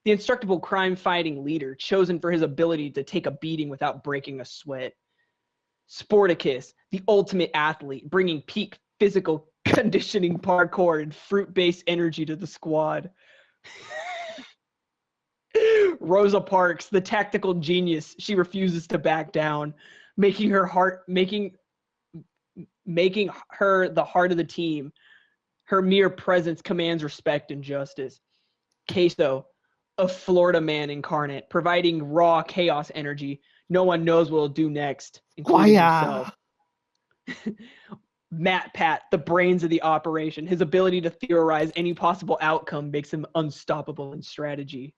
The indestructible crime-fighting leader, chosen for his ability to take a beating without breaking a sweat. Sporticus, the ultimate athlete, bringing peak physical conditioning, parkour, and fruit-based energy to the squad. Rosa Parks, the tactical genius, she refuses to back down, making her the heart of the team. Her mere presence commands respect and justice. Queso, a Florida man incarnate, providing raw chaos energy. No one knows what he'll do next, including himself. Matt Pat, the brains of the operation. His ability to theorize any possible outcome makes him unstoppable in strategy.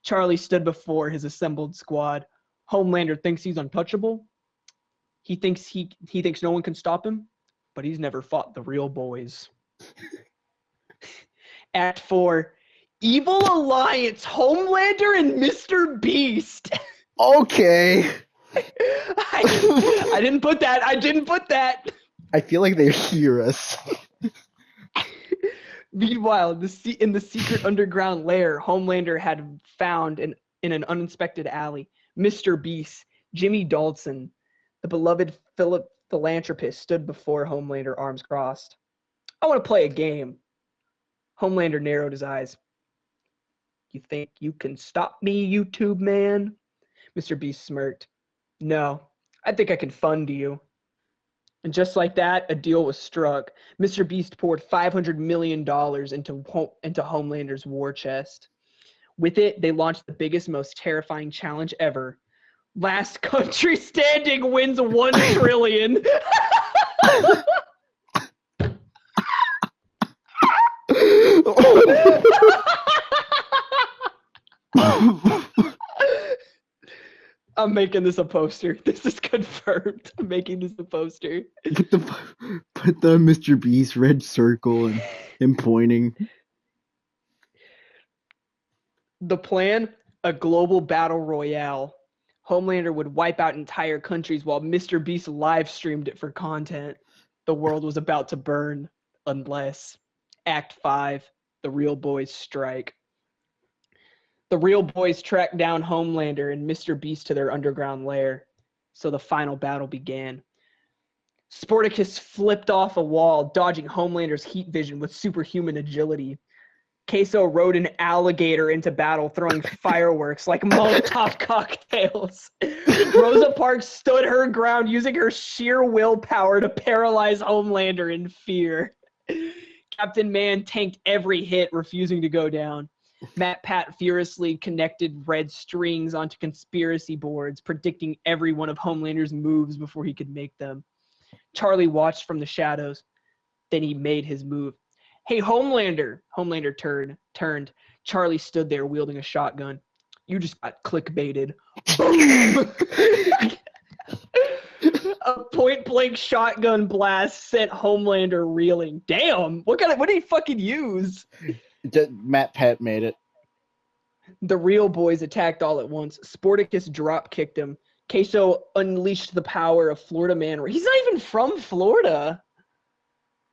Charlie stood before his assembled squad. Homelander thinks he's untouchable. He thinks no one can stop him, but he's never fought the real boys. Act 4, Evil Alliance, Homelander and Mr. Beast. Okay. I didn't put that. I feel like they hear us. Meanwhile, in the secret underground lair Homelander had found in an uninspected alley, Mr. Beast, Jimmy Dalton, the beloved philanthropist, stood before Homelander, arms crossed. I want to play a game. Homelander narrowed his eyes. You think you can stop me, YouTube man? Mr. Beast smirked. No, I think I can fund you. And just like that, a deal was struck. Mr. Beast poured $500 million into Homelander's war chest. With it, they launched the biggest, most terrifying challenge ever. Last country standing wins $1 trillion. I'm making this a poster. This is confirmed. I'm making this a poster. Put the Mr. Beast red circle and him pointing. The plan? A global battle royale. Homelander would wipe out entire countries while Mr. Beast live streamed it for content. The world was about to burn unless. Act 5, the real boys strike. The real boys tracked down Homelander and Mr. Beast to their underground lair. So the final battle began. Sporticus flipped off a wall, dodging Homelander's heat vision with superhuman agility. Queso rode an alligator into battle, throwing fireworks like Molotov cocktails. Rosa Parks stood her ground, using her sheer willpower to paralyze Homelander in fear. Captain Man tanked every hit, refusing to go down. Matt Pat furiously connected red strings onto conspiracy boards, predicting every one of Homelander's moves before he could make them. Charlie watched from the shadows. Then he made his move. Hey, Homelander! Homelander turned. Charlie stood there wielding a shotgun. You just got clickbaited. Boom! A point-blank shotgun blast sent Homelander reeling. Damn, what did he fucking use? Matt Pat made it. The real boys attacked all at once. Sporticus drop-kicked him. Queso unleashed the power of Florida Man. He's not even from Florida.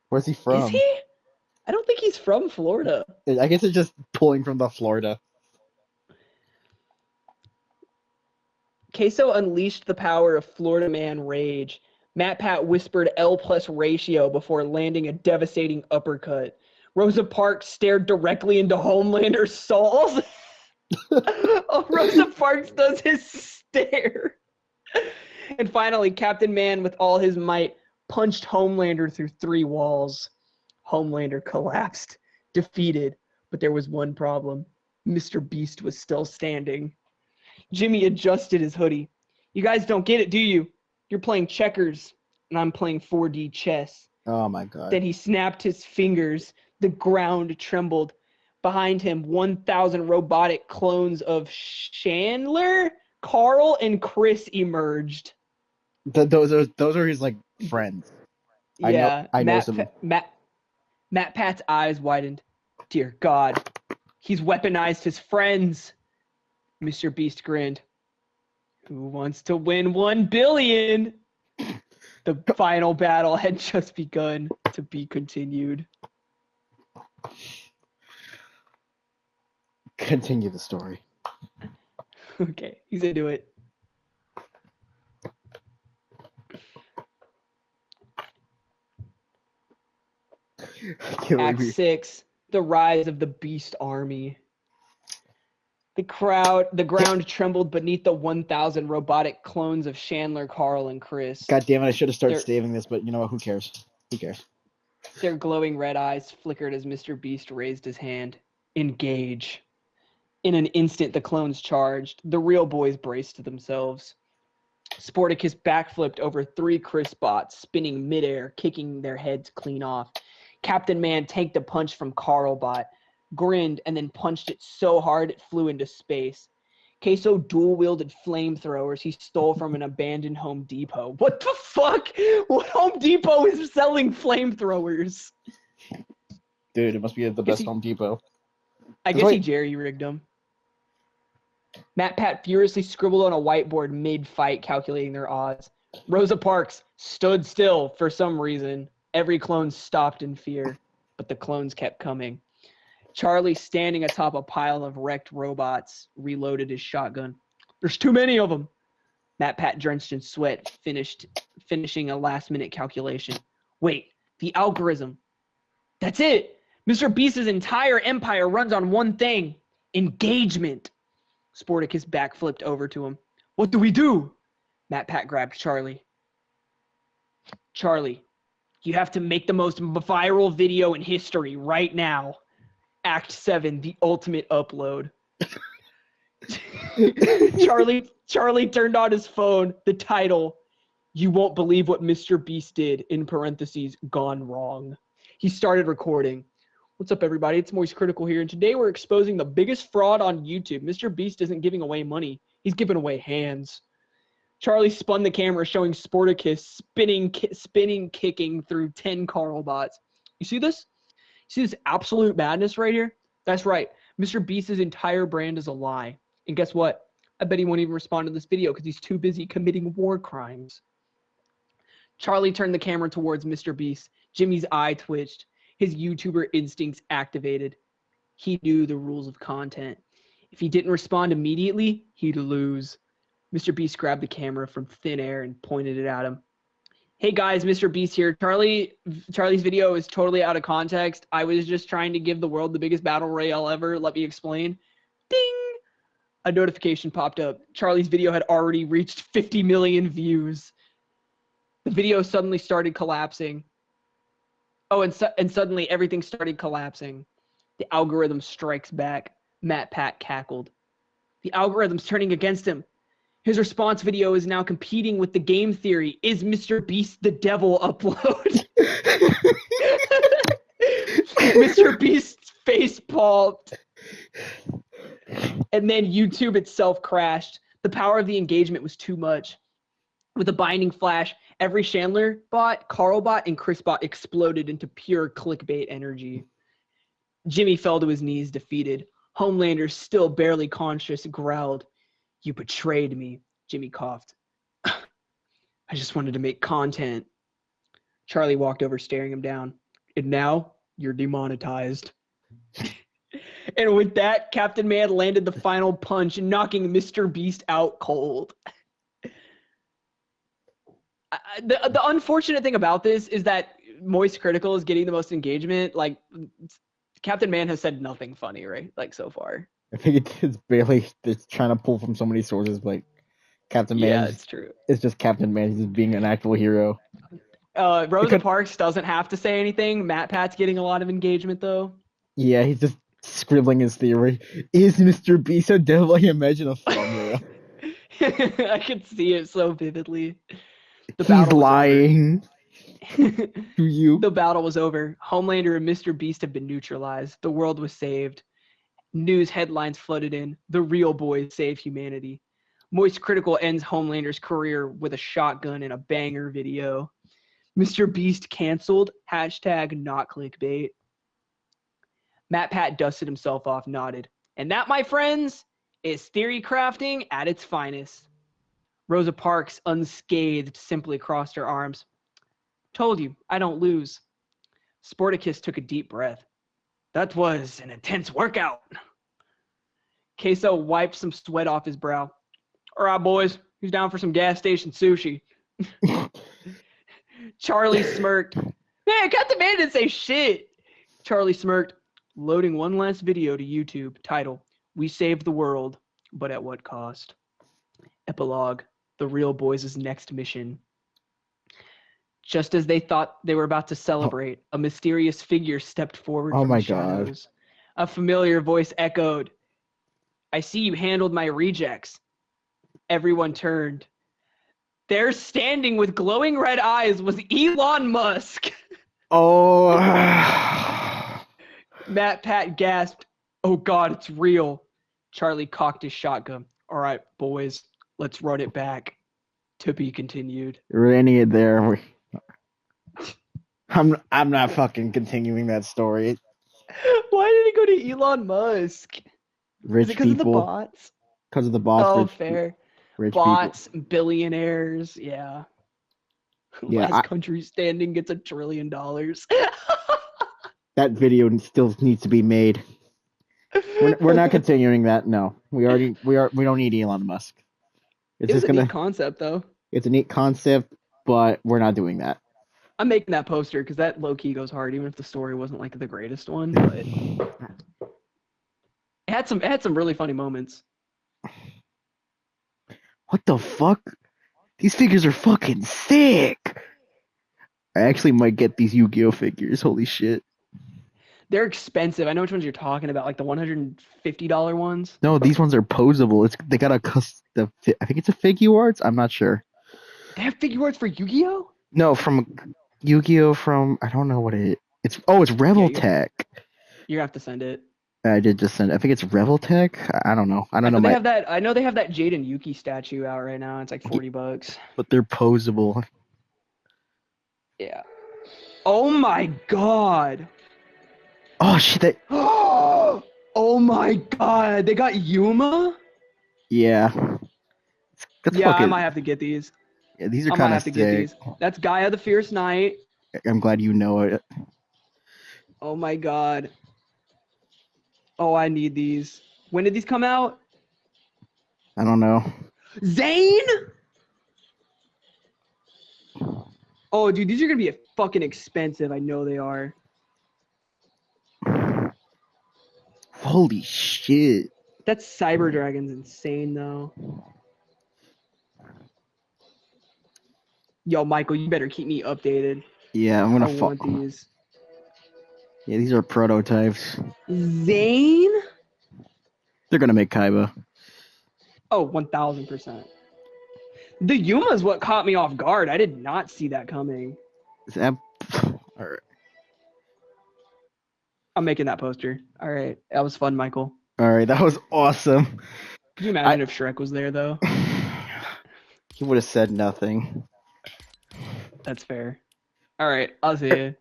Where's he from? Is he? I don't think he's from Florida. I guess it's just pulling from the Florida. Queso unleashed the power of Florida Man rage. Matt Pat whispered L plus ratio before landing a devastating uppercut. Rosa Parks stared directly into Homelander's soul. Oh, Rosa Parks does his stare. And finally, Captain Man, with all his might, punched Homelander through 3 walls. Homelander collapsed, defeated, but there was one problem. Mr. Beast was still standing. Jimmy adjusted his hoodie. You guys don't get it, do you? You're playing checkers, and I'm playing 4D chess. Oh my god. Then he snapped his fingers. The ground trembled. Behind him, 1,000 robotic clones of Chandler, Carl, and Chris emerged. Those are his like friends. Yeah, I know some. Matt Pat's eyes widened. Dear God, he's weaponized his friends. Mr. Beast grinned. Who wants to win 1 billion? The final battle had just begun, to be continued. Continue the story. Okay, he's into it. Act 6, the rise of the Beast Army. The ground trembled beneath the 1,000 robotic clones of Chandler, Carl, and Chris. God damn it! I should have started saving this, but you know what? Who cares? Who cares? Their glowing red eyes flickered as Mr. Beast raised his hand. Engage. In an instant, the clones charged. The real boys braced themselves. Sporticus backflipped over 3 Chris bots, spinning midair, kicking their heads clean off. Captain Man tanked a punch from Carl bot, grinned, and then punched it so hard it flew into space. Queso dual-wielded flamethrowers he stole from an abandoned Home Depot. What the fuck? What Home Depot is selling flamethrowers? Dude, it must be the best Home Depot. I guess he jerry-rigged them. Matt Pat furiously scribbled on a whiteboard mid-fight, calculating their odds. Rosa Parks stood still for some reason. Every clone stopped in fear, but the clones kept coming. Charlie, standing atop a pile of wrecked robots, reloaded his shotgun. There's too many of them. Matt Pat, drenched in sweat, finishing a last-minute calculation. Wait, the algorithm. That's it. Mr. Beast's entire empire runs on one thing. Engagement. Sporticus backflipped over to him. What do we do? Matt Pat grabbed Charlie. Charlie, you have to make the most viral video in history right now. Act 7, the ultimate upload. Charlie turned on his phone. The title, You Won't Believe What Mr. Beast Did, in parentheses, gone wrong. He started recording. What's up, everybody? It's Moist Critical here, and today we're exposing the biggest fraud on YouTube. Mr. Beast isn't giving away money. He's giving away hands. Charlie spun the camera, showing Sporticus spinning, kicking through 10 Carl bots. You see this? See this absolute madness right here? That's right. Mr. Beast's entire brand is a lie. And guess what? I bet he won't even respond to this video because he's too busy committing war crimes. Charlie turned the camera towards Mr. Beast. Jimmy's eye twitched. His YouTuber instincts activated. He knew the rules of content. If he didn't respond immediately, he'd lose. Mr. Beast grabbed the camera from thin air and pointed it at him. Hey guys, Mr. Beast here. Charlie's video is totally out of context. I was just trying to give the world the biggest battle royale ever. Let me explain. Ding! A notification popped up. Charlie's video had already reached 50 million views. The video suddenly started collapsing. Oh, and suddenly everything started collapsing. The algorithm strikes back. Matt Pat cackled. The algorithm's turning against him. His response video is now competing with the game theory, Is Mr. Beast the Devil upload. Mr. Beast's face palmed. And then YouTube itself crashed. The power of the engagement was too much. With a binding flash, every Chandler bot, Carl bot, and Chris bot exploded into pure clickbait energy. Jimmy fell to his knees, defeated. Homelander, still barely conscious, growled, "You betrayed me," Jimmy coughed. "I just wanted to make content." Charlie walked over, staring him down. "And now you're demonetized." And with that, Captain Man landed the final punch, knocking Mr. Beast out cold. The unfortunate thing about this is that Moist Critical is getting the most engagement. Like, Captain Man has said nothing funny, right? Like, so far. I think it's barely. It's trying to pull from so many sources, but Captain Yeah, Man it's true. is just Captain Man. He's just being an actual hero. Rosa Parks doesn't have to say anything. Matt Pat's getting a lot of engagement, though. Yeah, he's just scribbling his theory. Is Mr. Beast a devil? I imagine a thumbnail. I could see it so vividly. The He's battle was lying over. to you. The battle was over. Homelander and Mr. Beast have been neutralized. The world was saved. News headlines flooded in. The real boys save humanity. Moist Critical ends Homelander's career with a shotgun and a banger video. Mr. Beast canceled. Hashtag not clickbait. Matt Pat dusted himself off, nodded. And that, my friends, is theory crafting at its finest. Rosa Parks, unscathed, simply crossed her arms. Told you, I don't lose. Sporticus took a deep breath. That was an intense workout. Queso wiped some sweat off his brow. All right, boys, who's down for some gas station sushi? Charlie smirked. Man, Captain Man didn't say shit. Charlie smirked, loading one last video to YouTube. Title, We Saved the World, but at what cost? Epilogue, the real boys' next mission. Just as they thought they were about to celebrate, a mysterious figure stepped forward from the shadows. A familiar voice echoed, I see you handled my rejects. Everyone turned. There, standing with glowing red eyes, was Elon Musk. Oh. Matt Pat gasped, oh God, it's real. Charlie cocked his shotgun. All right, boys, let's run it back. To be continued. Rennie there. I'm not fucking continuing that story. Why did he go to Elon Musk? Rich Is it because of the people. bots? Because of the bots. Oh, rich, fair. Rich Bots, billionaires, yeah. Yeah, Last country standing gets $1 trillion. That video still needs to be made. We're not continuing that. No, we don't need Elon Musk. It was a neat concept, though. It's a neat concept, but we're not doing that. I'm making that poster because that low key goes hard, even if the story wasn't like the greatest one. But it had some really funny moments. What the fuck? These figures are fucking sick. I actually might get these Yu-Gi-Oh figures. Holy shit. They're expensive. I know which ones you're talking about, like the $150 ones. No, these ones are posable. They got I think it's a Figuarts. I'm not sure. They have figure arts for Yu-Gi-Oh? No, from Yu-Gi-Oh from I don't know what it's Reveltech. You have to send it. I did just send it. I think it's Reveltech. I don't know. I don't know. I know they have that Jaden Yuki statue out right now. It's like $40. But they're posable. Yeah. Oh my god. Oh shit! Oh my god! They got Yuma? Yeah. I might have to get these. Yeah, these are kind of sick. That's Gaia the Fierce Knight. I'm glad you know it. Oh my god. Oh, I need these. When did these come out? I don't know. Zane? Oh, dude, these are gonna be fucking expensive. I know they are. Holy shit. That Cyber Dragon's insane, though. Yo, Michael, you better keep me updated. Yeah, I'm gonna want these. Yeah, these are prototypes. Zane? They're gonna make Kaiba. Oh, 1000%. The Yuma is what caught me off guard. I did not see that coming. Alright. I'm making that poster. All right. That was fun, Michael. Alright, that was awesome. Could you imagine if Shrek was there, though? He would have said nothing. That's fair. All right, I'll see you.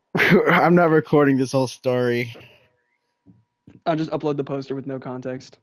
I'm not recording this whole story. I'll just upload the poster with no context.